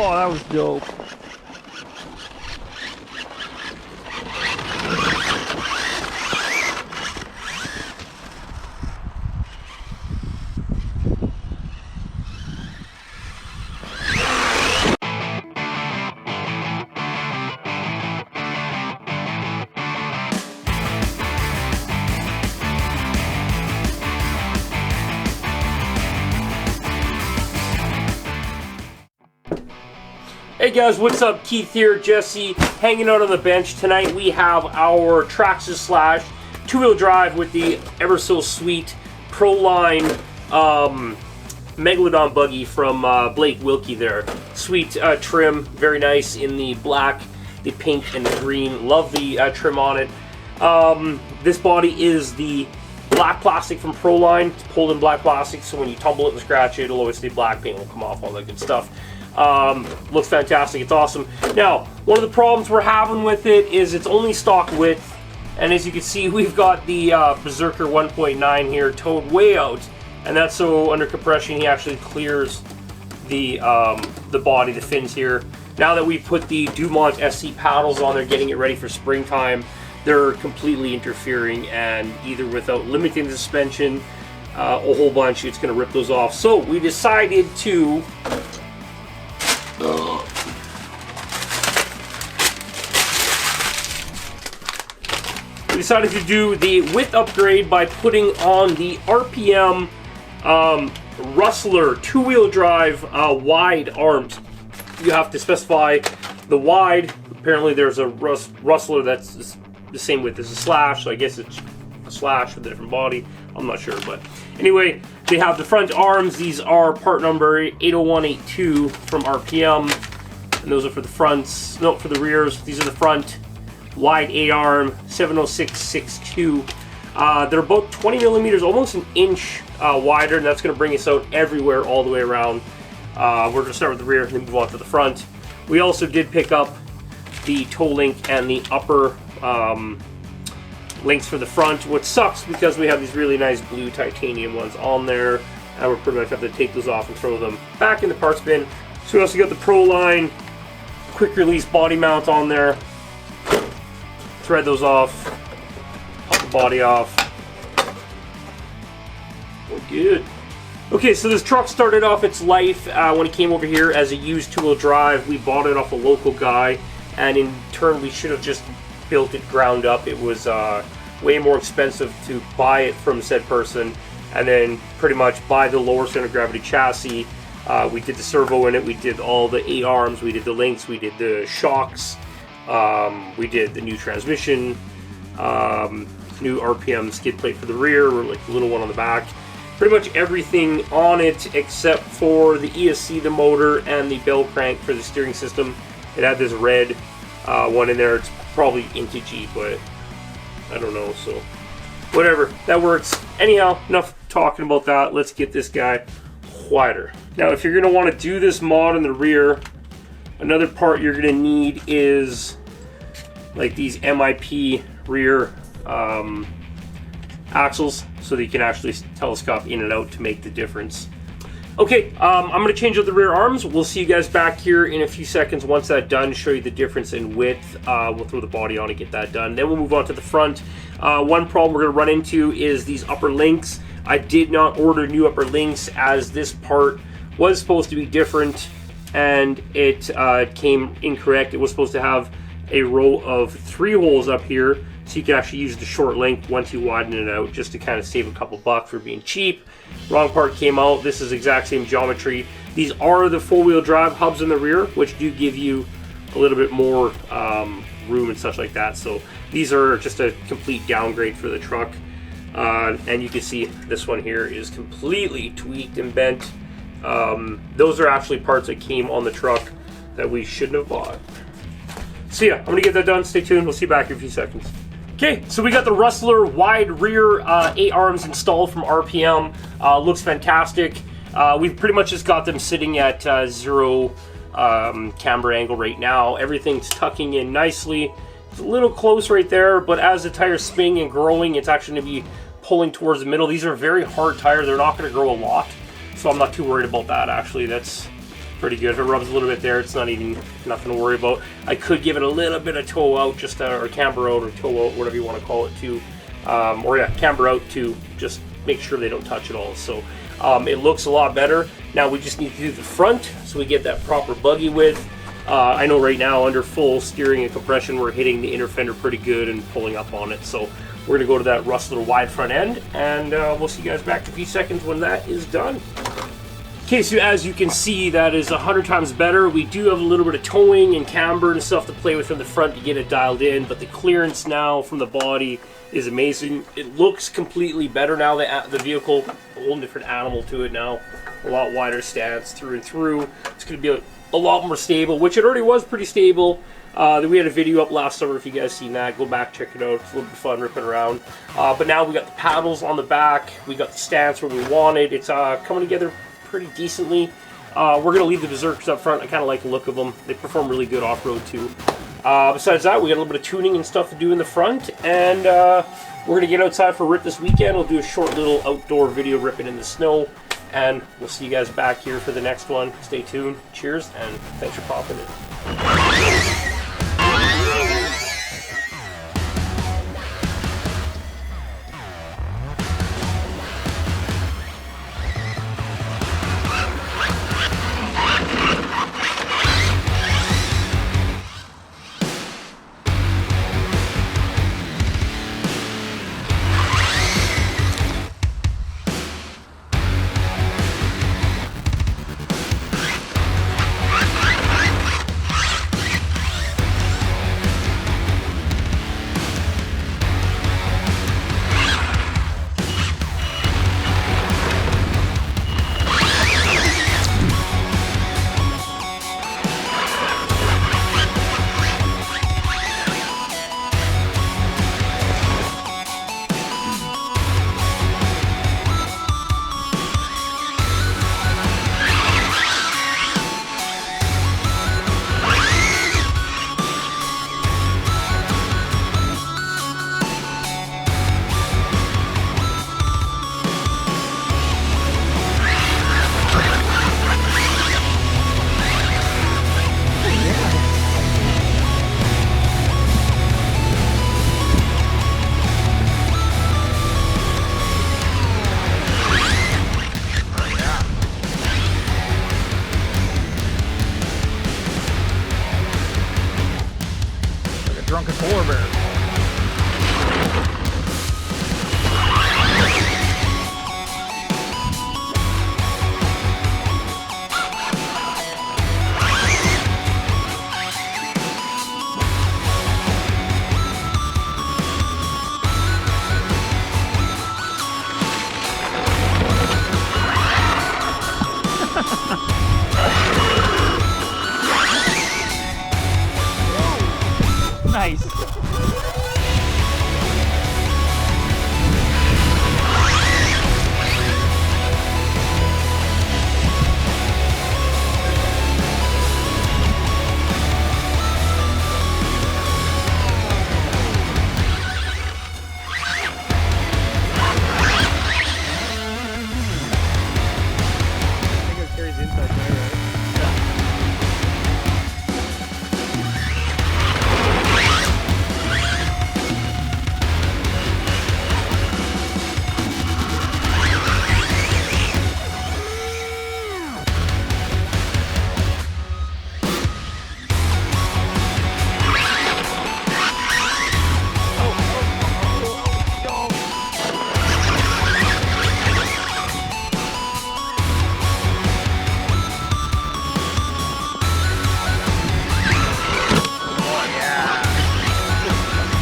Oh, that was dope. Hey guys, what's up? Keith here, Jesse, hanging out on the bench. Tonight we have our Traxxas Slash two-wheel drive with the ever so sweet Proline Megalodon buggy from Blake Wilkie there. Sweet trim, very nice in the black, the pink, and the green. Love the trim on it. This body is the black plastic from Proline. It's pulled in black plastic, so when you tumble it and scratch it, it'll always stay black, paint will come off, all that good stuff. Looks fantastic, it's awesome. Now, one of the problems we're having with it is it's only stock width, and as you can see, we've got the Berserker 1.9 here towed way out, and that's so under compression he actually clears the body, the fins here. Now that we put the Dumont SC paddles on there, getting it ready for springtime, they're completely interfering, and either without limiting the suspension a whole bunch, it's going to rip those off. So we decided to do the width upgrade by putting on the RPM Rustler two-wheel drive wide arms. You have to specify the wide. Apparently there's a Rustler that's the same width as a Slash, so I guess it's a Slash with a different body. I'm not sure, but anyway, they have the front arms. These are part number 80182 from RPM, and those are for the fronts. No, for the rears. These are the front. Wide 8-arm, 70662. They're about 20 millimeters, almost an inch wider, and that's going to bring us out everywhere all the way around. We're going to start with the rear and then move on to the front. We also did pick up the toe link and the upper links for the front, which sucks because we have these really nice blue titanium ones on there, and we're pretty much have to take those off and throw them back in the parts bin. So we also got the Proline quick release body mount on there. Thread those off, pop the body off. We're good. Okay, so this truck started off its life when it came over here as a used two-wheel drive. We bought it off a local guy, and in turn we should have just built it ground up. It was way more expensive to buy it from said person and then pretty much buy the lower center of gravity chassis. We did the servo in it, we did all the 8 arms, we did the links, we did the shocks. We did the new transmission, new RPM skid plate for the rear, or like the little one on the back. Pretty much everything on it except for the ESC, the motor, and the bell crank for the steering system. It had this red one in there. It's probably intagey, but I don't know, so whatever, that works. Anyhow, enough talking about that. Let's get this guy wider. Now, if you're going to want to do this mod in the rear, another part you're going to need is like these MIP rear axles, so that you can actually telescope in and out to make the difference. Okay, I'm going to change out the rear arms. We'll see you guys back here in a few seconds once that's done, show you the difference in width. We'll throw the body on and get that done. Then we'll move on to the front. One problem we're going to run into is these upper links. I did not order new upper links as this part was supposed to be different, and it came incorrect. It was supposed to have a row of 3 holes up here, so you can actually use the short link once you widen it out, just to kind of save a couple bucks for being cheap. Wrong part came out. This is exact same geometry. These are the 4-wheel drive hubs in the rear, which do give you a little bit more room and such like that. So these are just a complete downgrade for the truck. And you can see this one here is completely tweaked and bent. Those are actually parts that came on the truck that we shouldn't have bought. So yeah, I'm gonna get that done. Stay tuned. We'll see you back in a few seconds. Okay, so we got the Rustler wide rear 8 arms installed from RPM. Looks fantastic. We've pretty much just got them sitting at 0 camber angle right now. Everything's tucking in nicely. It's a little close right there, but as the tire's spinning and growing, it's actually gonna be pulling towards the middle. These are very hard tires. They're not gonna grow a lot, so I'm not too worried about that actually. That's pretty good. If it rubs a little bit there, it's not even nothing to worry about. I could give it a little bit of toe out, just or camber out or toe out, whatever you want to call it, too. Or yeah, camber out to just make sure they don't touch at all. So it looks a lot better. Now we just need to do the front so we get that proper buggy width. I know right now under full steering and compression we're hitting the inner fender pretty good and pulling up on it. So we're going to go to that rusted wide front end, and we'll see you guys back in a few seconds when that is done. Okay, so as you can see, that is 100 times better. We do have a little bit of towing and camber and stuff to play with in the front to get it dialed in, but the clearance now from the body is amazing. It looks completely better now. The vehicle, a whole different animal to it now. A lot wider stance through and through. It's going to be a lot more stable, which it already was pretty stable. We had a video up last summer. If you guys seen that, go back, check it out. It's a little bit of fun ripping around. But now we got the paddles on the back. We got the stance where we wanted. It's coming together pretty decently. We're going to leave the Berserkers up front. I kind of like the look of them. They perform really good off-road too. Besides that, we got a little bit of tuning and stuff to do in the front, and we're going to get outside for a rip this weekend. We'll do a short little outdoor video ripping in the snow, and we'll see you guys back here for the next one. Stay tuned. Cheers, and thanks for popping in. Drunken polar bear. Nice.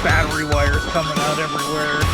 Battery wires coming out everywhere.